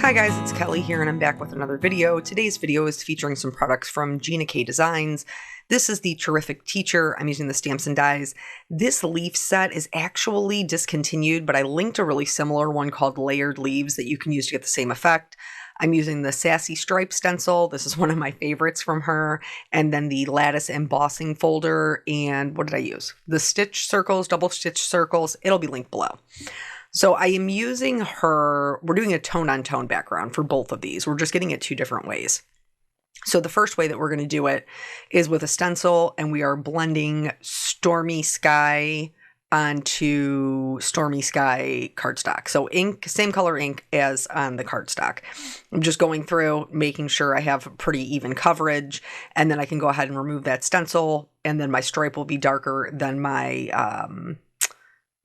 Hi guys, it's Kelly here and I'm back with another video. Today's video is featuring some products from Gina K Designs. This is the Terrific Teacher. I'm using the stamps and dies. This leaf set is actually discontinued, but I linked a really similar one called Layered Leaves that you can use to get the same effect. I'm using the Sassy Stripe stencil. This is one of my favorites from her. And then the lattice embossing folder. And what did I use? The stitch circles, double stitch circles. It'll be linked below. So I am using her, we're doing a tone-on-tone background for both of these. We're just getting it two different ways. So the first way that we're going to do it is with a stencil, and we are blending Stormy Sky onto Stormy Sky cardstock. So ink, same color ink as on the cardstock. I'm just going through, making sure I have pretty even coverage, and then I can go ahead and remove that stencil, and then my stripe will be darker than my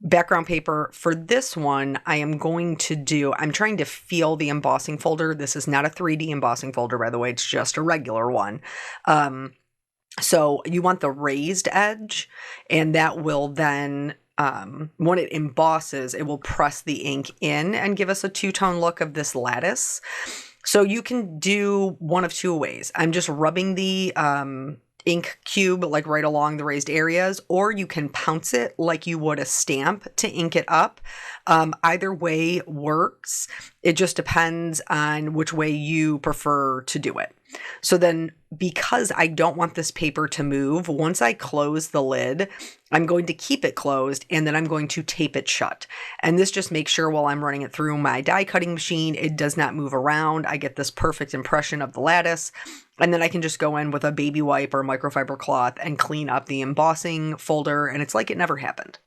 background paper. For this one, I'm trying to feel the embossing folder. This is not a 3D embossing folder, by the way. It's just a regular one. So you want the raised edge, and that will then, when it embosses, it will press the ink in and give us a two-tone look of this lattice. So you can do one of two ways. I'm just rubbing the ink cube like right along the raised areas, or you can pounce it like you would a stamp to ink it up. Either way works. It just depends on which way you prefer to do it. So then, because I don't want this paper to move, once I close the lid, I'm going to keep it closed, and then I'm going to tape it shut. And this just makes sure while I'm running it through my die cutting machine, it does not move around. I get this perfect impression of the lattice. And then I can just go in with a baby wipe or microfiber cloth and clean up the embossing folder, and it's like it never happened.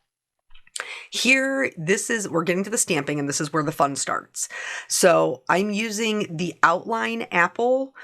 Here, we're getting to the stamping, and this is where the fun starts. So I'm using the outline apple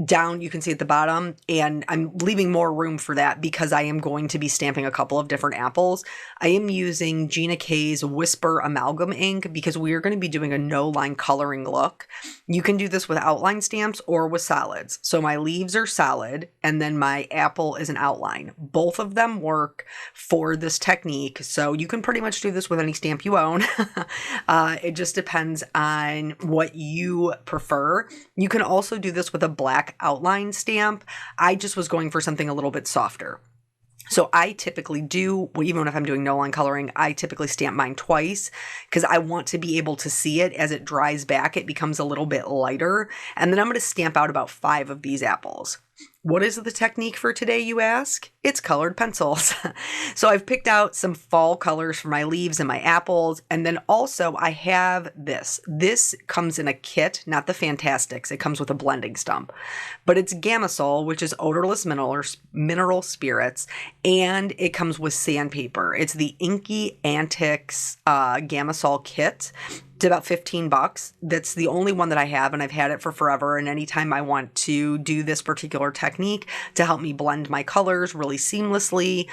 down, you can see at the bottom, and I'm leaving more room for that because I am going to be stamping a couple of different apples. I am using Gina K's Whisper Amalgam ink because we are going to be doing a no-line coloring look. You can do this with outline stamps or with solids. So my leaves are solid, and then my apple is an outline. Both of them work for this technique, so you can pretty much do this with any stamp you own. It just depends on what you prefer. You can also do this with a black outline stamp. I just was going for something a little bit softer. So I typically do, even if I'm doing no line coloring, I typically stamp mine twice because I want to be able to see it as it dries back. It becomes a little bit lighter. And then I'm going to stamp out about 5 of these apples. What is the technique for today, you ask? It's colored pencils. So I've picked out some fall colors for my leaves and my apples. And then also I have this. This comes in a kit, not the Fantastics. It comes with a blending stump. But it's Gamsol, which is odorless mineral spirits. And it comes with sandpaper. It's the Inky Antics Gamsol kit. It's about $15. That's the only one that I have, and I've had it for forever. And anytime I want to do this particular technique to help me blend my colors really seamlessly,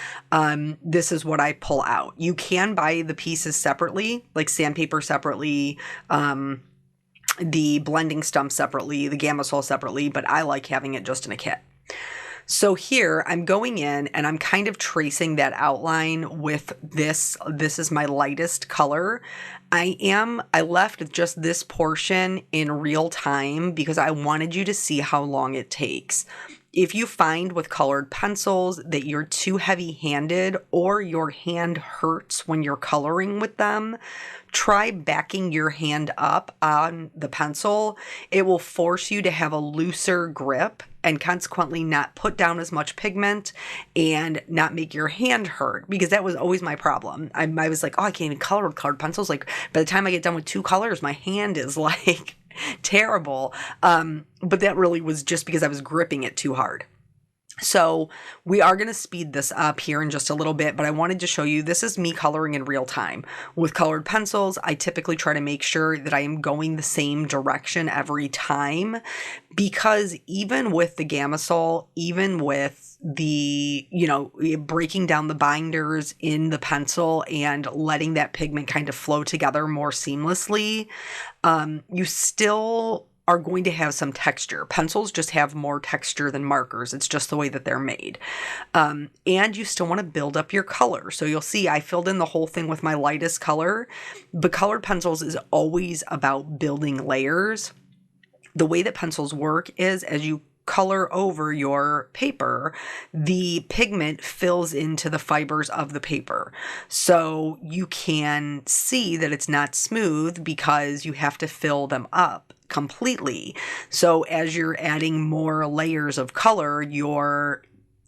this is what I pull out. You can buy the pieces separately, like sandpaper separately, the blending stump separately, the Gamsol separately, but I like having it just in a kit. So here I'm going in and I'm kind of tracing that outline with this. This is my lightest color. I left just this portion in real time because I wanted you to see how long it takes. If you find with colored pencils that you're too heavy-handed or your hand hurts when you're coloring with them, try backing your hand up on the pencil. It will force you to have a looser grip and consequently not put down as much pigment and not make your hand hurt, because that was always my problem. I was like, oh, I can't even color with colored pencils. Like by the time I get done with 2 colors, my hand is like terrible. But that really was just because I was gripping it too hard. So we are going to speed this up here in just a little bit, but I wanted to show you, this is me coloring in real time. With colored pencils, I typically try to make sure that I am going the same direction every time, because even with the Gamsol, even with the, breaking down the binders in the pencil and letting that pigment kind of flow together more seamlessly, you still are going to have some texture. Pencils just have more texture than markers. It's just the way that they're made. And you still want to build up your color. So you'll see I filled in the whole thing with my lightest color. But colored pencils is always about building layers. The way that pencils work is as you color over your paper, the pigment fills into the fibers of the paper. So you can see that it's not smooth because you have to fill them up completely. So as you're adding more layers of color, you're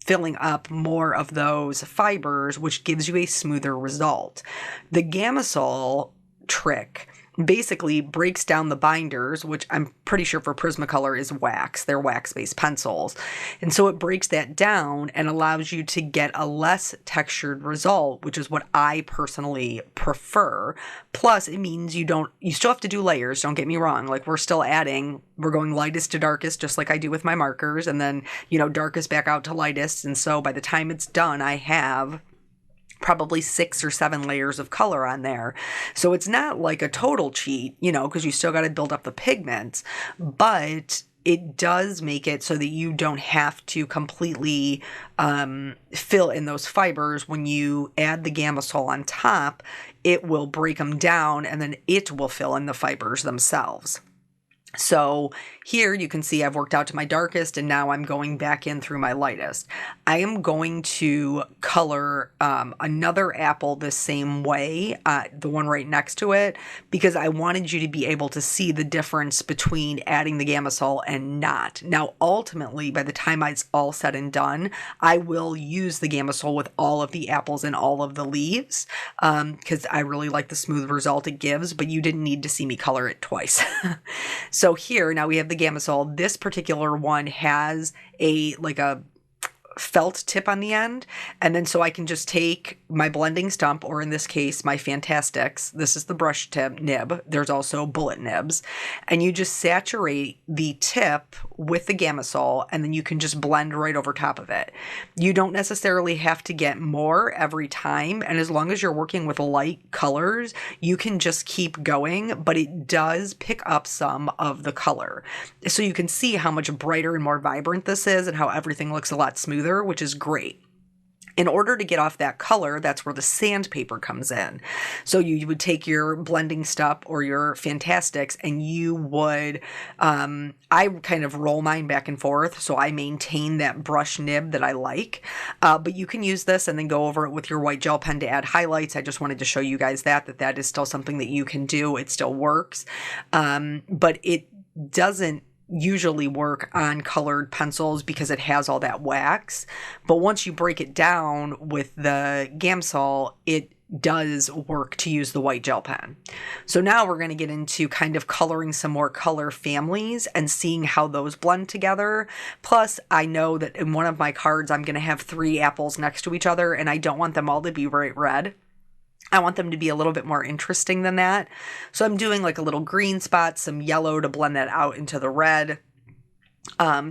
filling up more of those fibers, which gives you a smoother result. The Gamsol trick basically breaks down the binders, which I'm pretty sure for Prismacolor is wax. They're wax-based pencils. And so it breaks that down and allows you to get a less textured result, which is what I personally prefer. Plus, it means you still have to do layers, don't get me wrong. Like we're going lightest to darkest, just like I do with my markers, and then, darkest back out to lightest. And so by the time it's done, I have probably 6 or 7 layers of color on there. So it's not like a total cheat, because you still got to build up the pigments, but it does make it so that you don't have to completely fill in those fibers. When you add the Gamsol on top, it will break them down and then it will fill in the fibers themselves. So here you can see I've worked out to my darkest and now I'm going back in through my lightest. I am going to color another apple the same way, the one right next to it, because I wanted you to be able to see the difference between adding the Gamsol and not. Now, ultimately, by the time it's all said and done, I will use the Gamsol with all of the apples and all of the leaves because I really like the smooth result it gives, but you didn't need to see me color it twice. So here, now we have the Gamsol. This particular one has a felt tip on the end. And then so I can just take my blending stump, or in this case, my Fantastics. This is the brush tip nib. There's also bullet nibs. And you just saturate the tip with the Gamsol, and then you can just blend right over top of it. You don't necessarily have to get more every time. And as long as you're working with light colors, you can just keep going, but it does pick up some of the color. So you can see how much brighter and more vibrant this is and how everything looks a lot smoother, which is great. In order to get off that color, that's where the sandpaper comes in. So you would take your blending stuff or your Fantastics and you would, I kind of roll mine back and forth, so I maintain that brush nib that I like. But you can use this and then go over it with your white gel pen to add highlights. I just wanted to show you guys that is still something that you can do. It still works. But it doesn't usually work on colored pencils because it has all that wax. But once you break it down with the Gamsol, it does work to use the white gel pen. So now we're going to get into kind of coloring some more color families and seeing how those blend together. Plus, I know that in one of my cards, I'm going to have 3 apples next to each other, and I don't want them all to be bright red. I want them to be a little bit more interesting than that. So I'm doing like a little green spot, some yellow to blend that out into the red.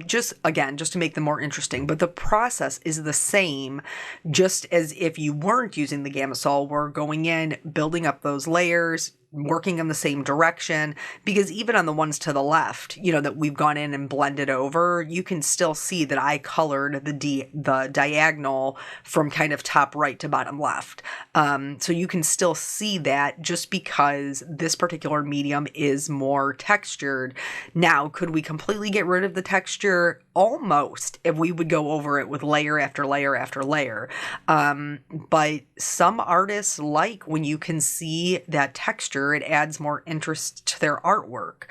Just to make them more interesting. But the process is the same, just as if you weren't using the Gamsol. We're going in, building up those layers, working in the same direction, because even on the ones to the left, that we've gone in and blended over, you can still see that I colored the diagonal from kind of top right to bottom left. So you can still see that just because this particular medium is more textured. Now, could we completely get rid of the texture? Almost, if we would go over it with layer after layer after layer. But some artists like when you can see that texture, it adds more interest to their artwork.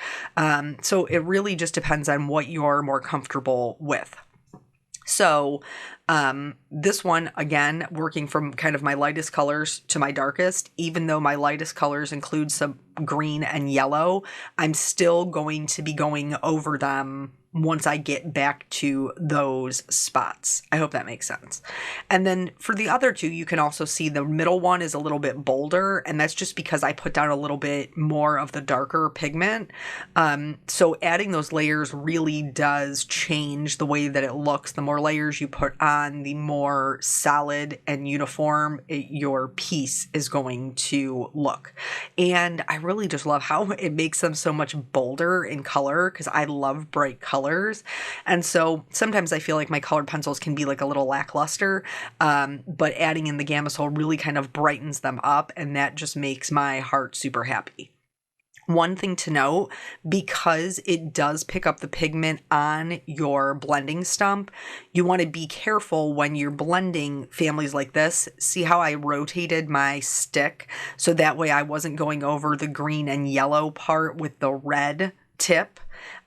So it really just depends on what you're more comfortable with. So this one, again, working from kind of my lightest colors to my darkest, even though my lightest colors include some green and yellow, I'm still going to be going over them once I get back to those spots. I hope that makes sense. And then for the other two, you can also see the middle one is a little bit bolder, and that's just because I put down a little bit more of the darker pigment. So adding those layers really does change the way that it looks. The more layers you put on, the more solid and uniform your piece is going to look. And I really just love how it makes them so much bolder in color, because I love bright colors. And so sometimes I feel like my colored pencils can be like a little lackluster, but adding in the Gamsol really kind of brightens them up, and that just makes my heart super happy. One thing to note, because it does pick up the pigment on your blending stump, you want to be careful when you're blending families like this. See how I rotated my stick? So that way I wasn't going over the green and yellow part with the red tip.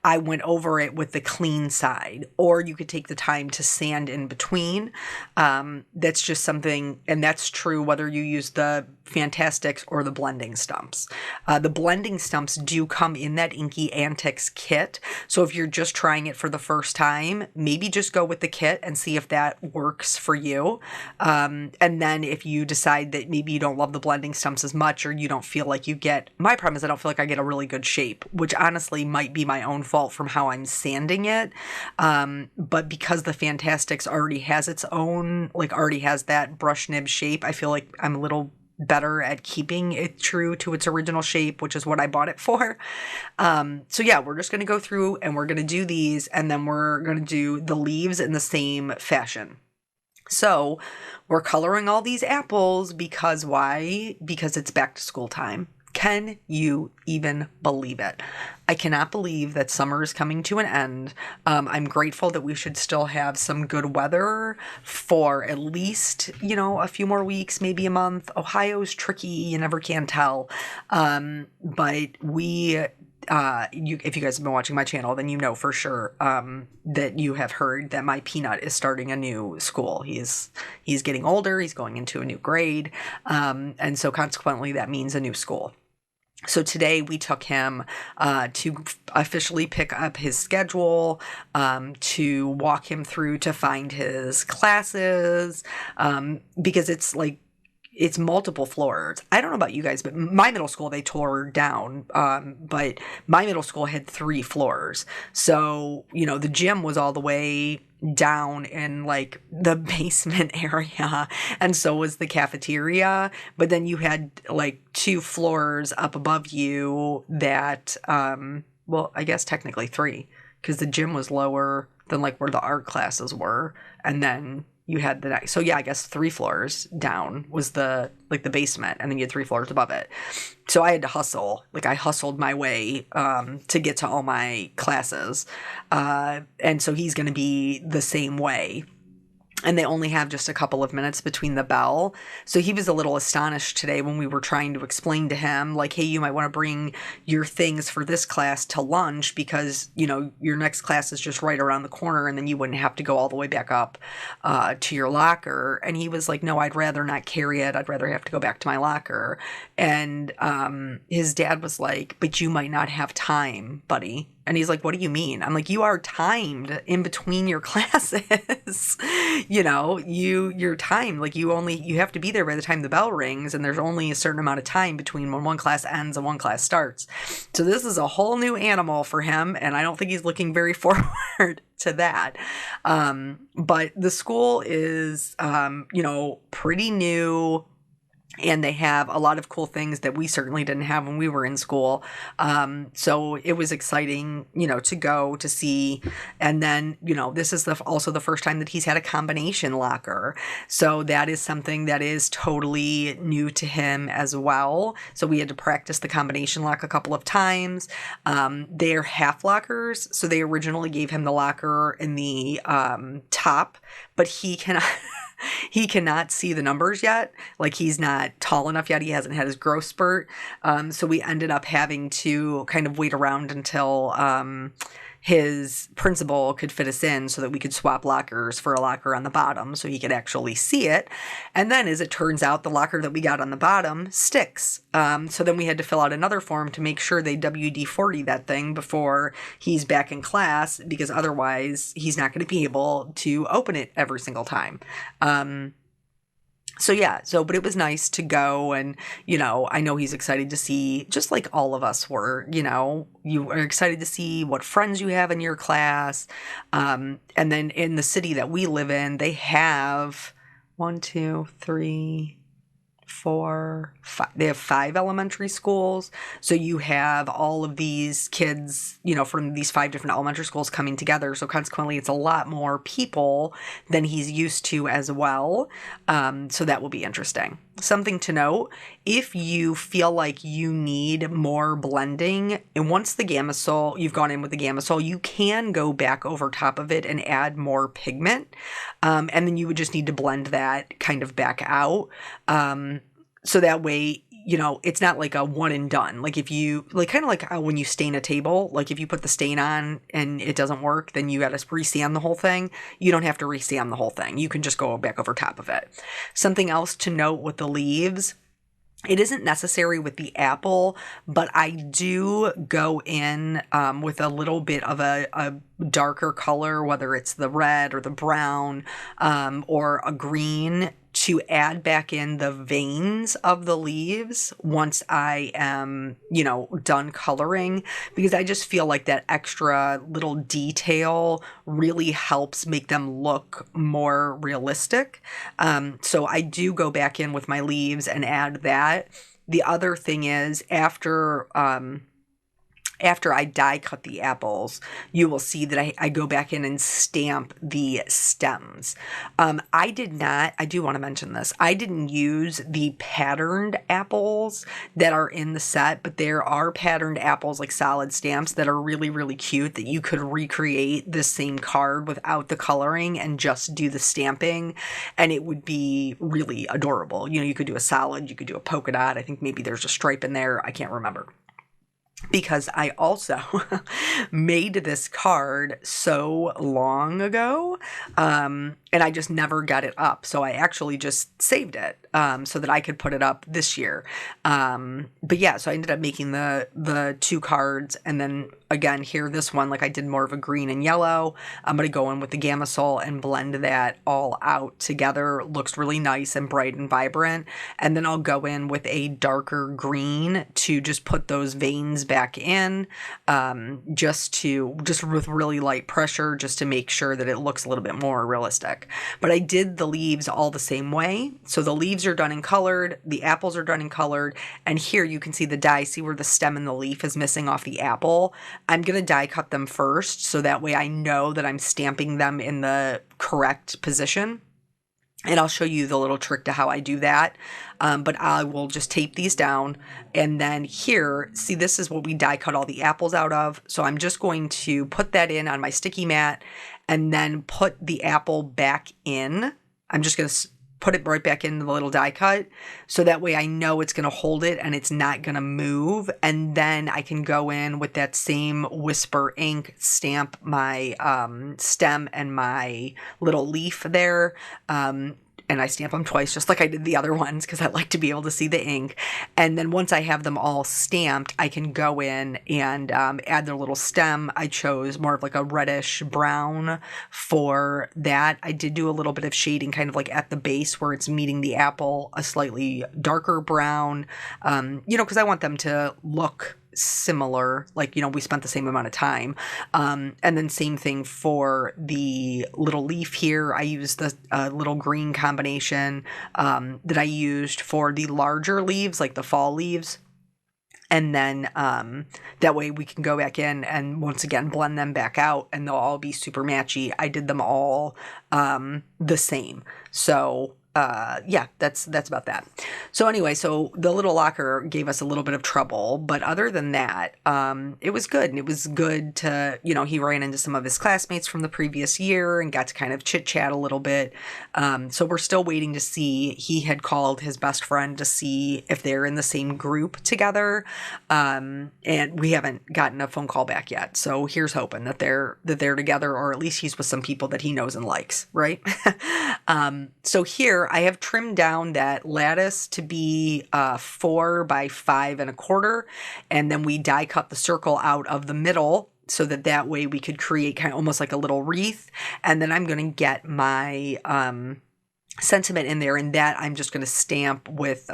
I went over it with the clean side, or you could take the time to sand in between. That's just something, and that's true whether you use the Fantastics or the blending stumps. The blending stumps do come in that Inky Antics kit. So if you're just trying it for the first time, maybe just go with the kit and see if that works for you. And then if you decide that maybe you don't love the blending stumps as much, or you don't feel like you get, my problem is I don't feel like I get a really good shape, which honestly might be my own fault from how I'm sanding it. But because the Fantastics already has its own, like already has that brush nib shape, I feel like I'm a little better at keeping it true to its original shape, which is what I bought it for. So yeah, we're just going to go through and we're going to do these, and then we're going to do the leaves in the same fashion. So we're coloring all these apples because why? Because it's back to school time. Can you even believe it? I cannot believe that summer is coming to an end. I'm grateful that we should still have some good weather for at least, a few more weeks, maybe a month. Ohio's tricky. You never can tell. But we... if you guys have been watching my channel, then you know for sure that you have heard that my peanut is starting a new school. He's getting older. He's going into a new grade. And so consequently, that means a new school. So today we took him to officially pick up his schedule, to walk him through to find his classes, because it's multiple floors. I don't know about you guys, but my middle school, they tore down. But my middle school had 3 floors. So, the gym was all the way down in like the basement area, and so was the cafeteria. But then you had like 2 floors up above you that, well, I guess technically 3, because the gym was lower than like where the art classes were. And then you had the next, so yeah, I guess 3 floors down was the basement, and then you had 3 floors above it. So I had to hustle. I hustled my way to get to all my classes. And so he's going to be the same way. And they only have just a couple of minutes between the bell. So he was a little astonished today when we were trying to explain to him, like, hey, you might want to bring your things for this class to lunch because, your next class is just right around the corner, and then you wouldn't have to go all the way back up to your locker. And he was like, no, I'd rather not carry it. I'd rather have to go back to my locker. And his dad was like, but you might not have time, buddy. And he's like, what do you mean? I'm like, you are timed in between your classes. You're timed. You have to be there by the time the bell rings, and there's only a certain amount of time between when one class ends and one class starts. So this is a whole new animal for him, and I don't think he's looking very forward to that. But the school is, pretty new. And they have a lot of cool things that we certainly didn't have when we were in school. So it was exciting, to go to see. And then, this is also the first time that he's had a combination locker. So that is something that is totally new to him as well. So we had to practice the combination lock a couple of times. They're half lockers. So they originally gave him the locker in the top, but he cannot... He cannot see the numbers yet. He's not tall enough yet. He hasn't had his growth spurt. So we ended up having to kind of wait around until his principal could fit us in so that we could swap lockers for a locker on the bottom so he could actually see it. And then, as it turns out, the locker that we got on the bottom sticks. So then we had to fill out another form to make sure they WD-40 that thing before he's back in class, because otherwise he's not going to be able to open it every single time. But it was nice to go, and, I know he's excited to see, just like all of us were, you are excited to see what friends you have in your class. And then in the city that we live in, they have 1, 2, 3, 4, 5. They have 5 elementary schools. So you have all of these kids, from these 5 different elementary schools coming together. So consequently, it's a lot more people than he's used to as well. So that will be interesting. Something to note, if you feel like you need more blending, and once the Gamsol, you've gone in with the Gamsol, you can go back over top of it and add more pigment. And then you would just need to blend that kind of back out. So that way, it's not like a one and done. Like if you, kind of like when you stain a table, like if you put the stain on and it doesn't work, then you got to re-sand the whole thing. You don't have to re-sand the whole thing. You can just go back over top of it. Something else to note with the leaves, it isn't necessary with the apple, but I do go in with a little bit of a darker color, whether it's the red or the brown or a green, to add back in the veins of the leaves once I am, done coloring, because I just feel like that extra little detail really helps make them look more realistic. So I do go back in with my leaves and add that. The other thing is, after I die cut the apples, you will see that I go back in and stamp the stems. I do want to mention this. I didn't use the patterned apples that are in the set, but there are patterned apples, like solid stamps, that are really, really cute, that you could recreate the same card without the coloring and just do the stamping, and it would be really adorable. You could do a solid, you could do a polka dot. I think maybe there's a stripe in there. I can't remember. Because I also made this card so long ago, and I just never got it up. So I actually just saved it so that I could put it up this year. So I ended up making the 2 cards, and then again here, this one, like I did more of a green and yellow. I'm going to go in with the Gamsol and blend that all out together. Looks really nice and bright and vibrant. And then I'll go in with a darker green to just put those veins back in, just with really light pressure, just to make sure that it looks a little bit more realistic. But I did the leaves all the same way. So the leaves are done and colored, the apples are done and colored, and here you can see the die. See where the stem and the leaf is missing off the apple? I'm going to die cut them first, so that way I know that I'm stamping them in the correct position. And I'll show you the little trick to how I do that. But I will just tape these down. And then here, see, this is what we die cut all the apples out of. So I'm just going to put that in on my sticky mat and then put the apple back in. I'm just going to put it right back into the little die cut. So that way I know it's going to hold it and it's not going to move. And then I can go in with that same Whisper ink, stamp my stem and my little leaf there. And I stamp them twice, just like I did the other ones, because I like to be able to see the ink. And then once I have them all stamped, I can go in and add their little stem. I chose more of like a reddish brown for that. I did do a little bit of shading kind of like at the base where it's meeting the apple, a slightly darker brown, because I want them to look similar, like, we spent the same amount of time. And then same thing for the little leaf here. I used the little green combination that I used for the larger leaves, like the fall leaves. And then that way we can go back in and once again blend them back out, and they'll all be super matchy. I did them all the same. So yeah, that's about that. So anyway, so the little locker gave us a little bit of trouble, but other than that, it was good. And it was good to, he ran into some of his classmates from the previous year and got to kind of chit chat a little bit. So we're still waiting to see. He had called his best friend to see if they're in the same group together. And we haven't gotten a phone call back yet. So here's hoping that they're together, or at least he's with some people that he knows and likes, right? So here I have trimmed down that lattice to be 4 by 5.25, and then we die cut the circle out of the middle so that way we could create kind of almost like a little wreath. And then I'm going to get my sentiment in there, and that I'm just going to stamp with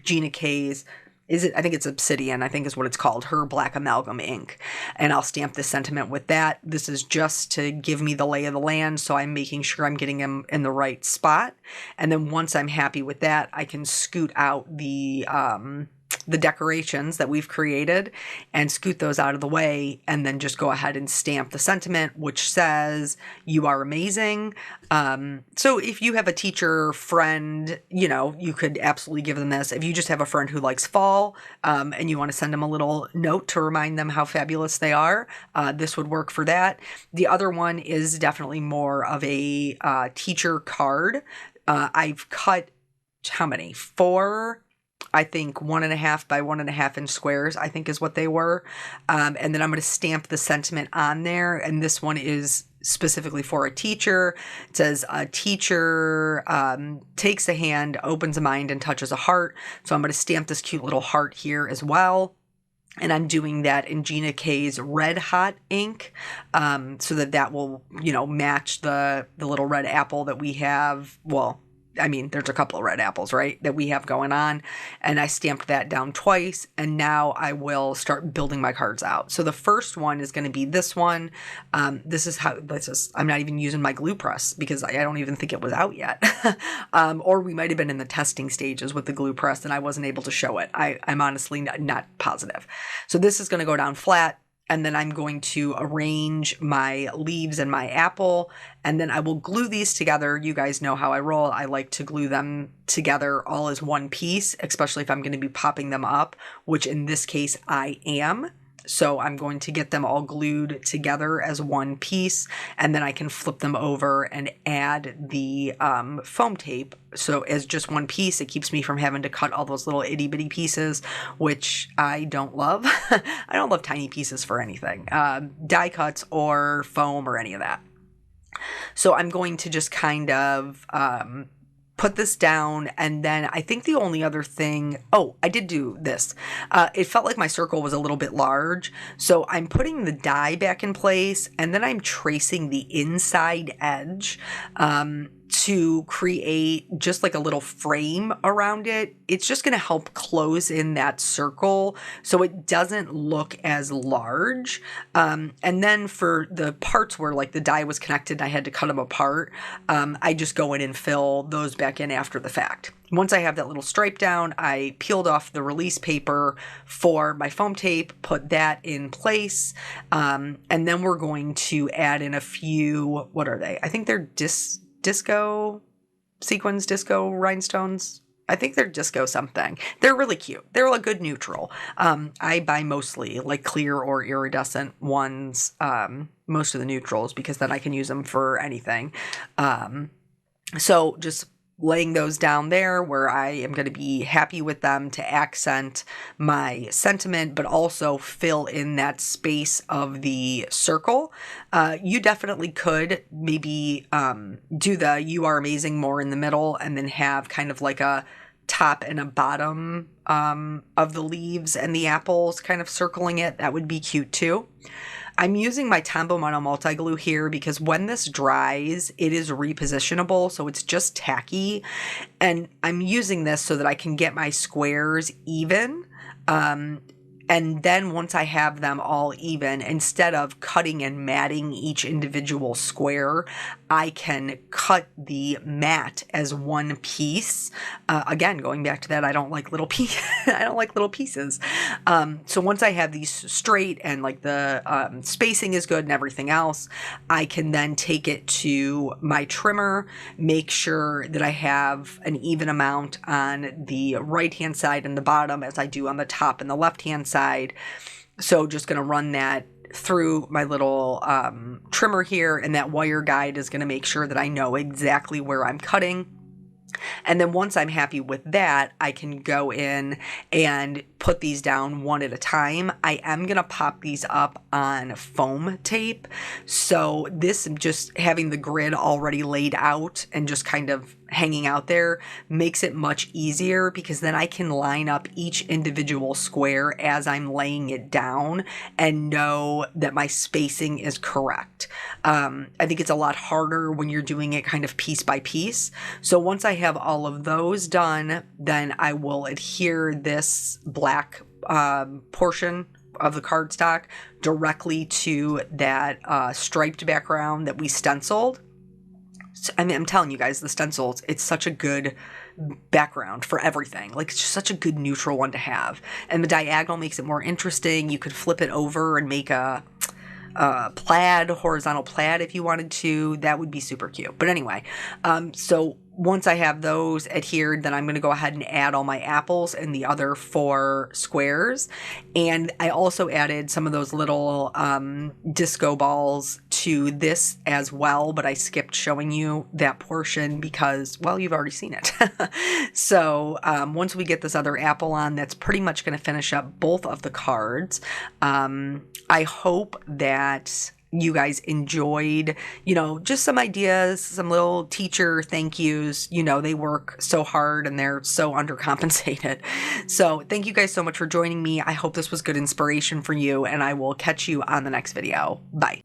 Gina K's. I think it's Obsidian, I think is what it's called, her black amalgam ink. And I'll stamp the sentiment with that. This is just to give me the lay of the land, so I'm making sure I'm getting them in the right spot. And then once I'm happy with that, I can scoot out the decorations that we've created and scoot those out of the way, and then just go ahead and stamp the sentiment, which says, "You are amazing." So if you have a teacher friend, you could absolutely give them this. If you just have a friend who likes fall, and you want to send them a little note to remind them how fabulous they are, this would work for that. The other one is definitely more of a teacher card. I've cut how many? 4, I think 1.5 by 1.5 inch squares, I think is what they were. And then I'm going to stamp the sentiment on there. And this one is specifically for a teacher. It says, a teacher takes a hand, opens a mind, and touches a heart. So I'm going to stamp this cute little heart here as well. And I'm doing that in Gina K's Red Hot ink, so that will, match the little red apple that we have. Well, I mean, there's a couple of red apples, right, that we have going on. And I stamped that down twice. And now I will start building my cards out. So the first one is going to be this one. I'm not even using my glue press because I don't even think it was out yet. Or we might have been in the testing stages with the glue press and I wasn't able to show it. I'm honestly not positive. So this is going to go down flat. And then I'm going to arrange my leaves and my apple, and then I will glue these together. You guys know how I roll. I like to glue them together all as one piece, especially if I'm going to be popping them up, which in this case I am. So I'm going to get them all glued together as one piece, and then I can flip them over and add the foam tape. So as just one piece, it keeps me from having to cut all those little itty bitty pieces, which I don't love. I don't love tiny pieces for anything, die cuts or foam or any of that. So I'm going to just kind of put this down, and then I think the only other thing, I did do this. It felt like my circle was a little bit large, so I'm putting the die back in place, and then I'm tracing the inside edge to create just like a little frame around it. It's just going to help close in that circle so it doesn't look as large. And then for the parts where like the die was connected, I had to cut them apart. I just go in and fill those back in after the fact. Once I have that little stripe down, I peeled off the release paper for my foam tape, put that in place, and then we're going to add in a few, what are they? I think they're disco rhinestones. I think they're disco something. They're really cute. They're a good neutral. I buy mostly like clear or iridescent ones, most of the neutrals, because then I can use them for anything. So just laying those down there where I am going to be happy with them to accent my sentiment, but also fill in that space of the circle. You definitely could maybe do the "You are amazing" more in the middle, and then have kind of like a top and a bottom of the leaves and the apples kind of circling it. That would be cute too. I'm using my Tombow Mono multi-glue here because when this dries, it is repositionable, so it's just tacky. And I'm using this so that I can get my squares even. And then once I have them all even, instead of cutting and matting each individual square, I can cut the mat as one piece. Again, going back to that, I don't like little I don't like little pieces. So once I have these straight and like the spacing is good and everything else, I can then take it to my trimmer, make sure that I have an even amount on the right-hand side and the bottom as I do on the top and the left-hand side. So just going to run that through my little trimmer here, and that wire guide is going to make sure that I know exactly where I'm cutting. And then once I'm happy with that, I can go in and put these down one at a time. I am going to pop these up on foam tape. So this, just having the grid already laid out and just kind of hanging out there, makes it much easier, because then I can line up each individual square as I'm laying it down and know that my spacing is correct. I think it's a lot harder when you're doing it kind of piece by piece. So once I have all of those done, then I will adhere this black portion of the cardstock directly to that striped background that we stenciled. I mean, I'm telling you guys, the stencils, it's such a good background for everything. Like, it's just such a good neutral one to have. And the diagonal makes it more interesting. You could flip it over and make a plaid, horizontal plaid if you wanted to. That would be super cute. But anyway, so once I have those adhered, then I'm going to go ahead and add all my apples in the other 4 squares. And I also added some of those little disco balls to this as well, but I skipped showing you that portion because, well, you've already seen it. So once we get this other apple on, that's pretty much going to finish up both of the cards. I hope that you guys enjoyed, just some ideas, some little teacher thank yous. They work so hard and they're so undercompensated. So thank you guys so much for joining me. I hope this was good inspiration for you, and I will catch you on the next video. Bye.